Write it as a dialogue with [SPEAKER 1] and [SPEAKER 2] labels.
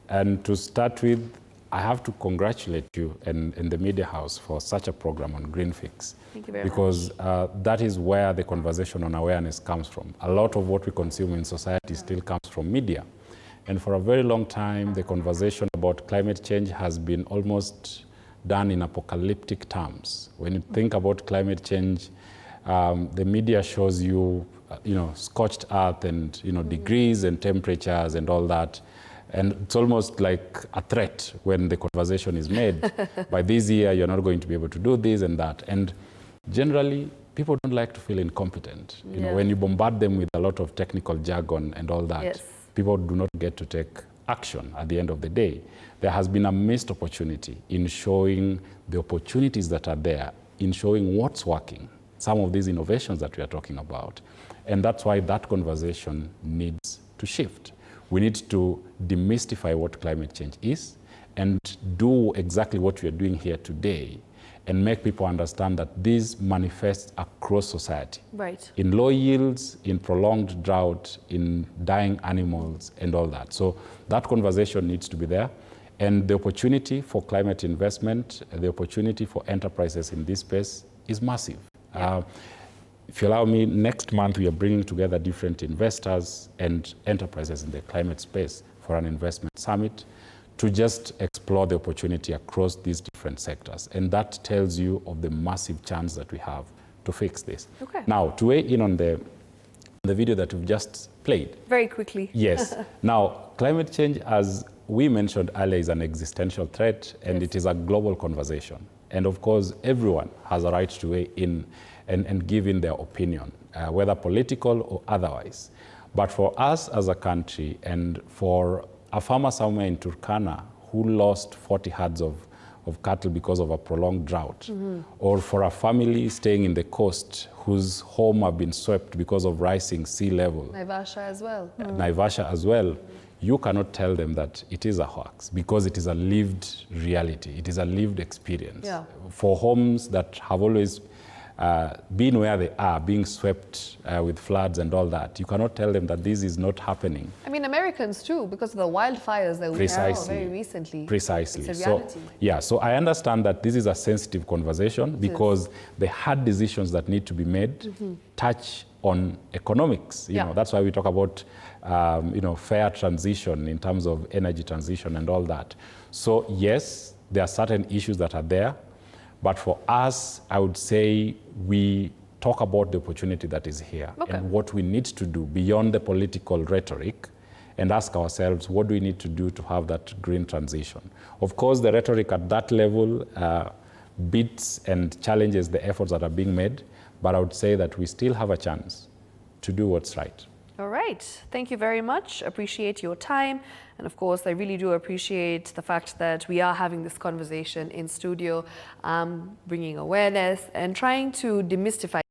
[SPEAKER 1] And to start with, I have to congratulate you and the media house for such a program on Green Fix.
[SPEAKER 2] Thank you very
[SPEAKER 1] because that is where the conversation on awareness comes from. A lot of what we consume in society still comes from media. And for a very long time, the conversation about climate change has been almost done in apocalyptic terms. When you think about climate change, the media shows you, scorched earth and, degrees and temperatures and all that. And it's almost like a threat when the conversation is made. By this year, you're not going to be able to do this and that. And generally, people don't like to feel incompetent. You know, when you bombard them with a lot of technical jargon and all that, people do not get to take action at the end of the day. There has been a missed opportunity in showing the opportunities that are there, in showing what's working, some of these innovations that we are talking about. And that's why that conversation needs to shift. We need to demystify what climate change is and do exactly what we are doing here today and make people understand that this manifests across society.
[SPEAKER 2] Right. In
[SPEAKER 1] low yields, in prolonged drought, in dying animals and all that. So that conversation needs to be there. And the opportunity for climate investment, the opportunity for enterprises in this space is massive. If you allow me, next month we are bringing together different investors and enterprises in the climate space for an investment summit to just explore the opportunity across these different sectors. And that tells you of the massive chance that we have to fix this.
[SPEAKER 2] Okay.
[SPEAKER 1] Now, to weigh in on the video that we've just played.
[SPEAKER 2] Very quickly.
[SPEAKER 1] Yes. Now, climate change, as we mentioned earlier, is an existential threat, and it is a global conversation. And of course, everyone has a right to weigh in and give in their opinion, whether political or otherwise. But for us as a country, and for a farmer somewhere in Turkana who lost 40 herds of cattle because of a prolonged drought, or for a family staying in the coast whose home have been swept because of rising sea level.
[SPEAKER 2] Naivasha as well.
[SPEAKER 1] Naivasha as well. You cannot tell them that it is a hoax because it is a lived reality. It is a lived experience. For homes that have always been where they are, being swept with floods and all that, you cannot tell them that this is not happening.
[SPEAKER 2] I mean, Americans too, because of the wildfires that we saw very recently.
[SPEAKER 1] Precisely.
[SPEAKER 2] It's a reality.
[SPEAKER 1] So I understand that this is a sensitive conversation because the hard decisions that need to be made touch on economics. You know, that's why we talk about fair transition in terms of energy transition and all that. So yes, there are certain issues that are there. But for us, I would say we talk about the opportunity that is here and what we need to do beyond the political rhetoric and ask ourselves, what do we need to do to have that green transition? Of course, the rhetoric at that level beats and challenges the efforts that are being made, but I would say that we still have a chance to do what's right.
[SPEAKER 2] All right. Thank you very much. Appreciate your time. And of course, I really do appreciate the fact that we are having this conversation in studio, bringing awareness and trying to demystify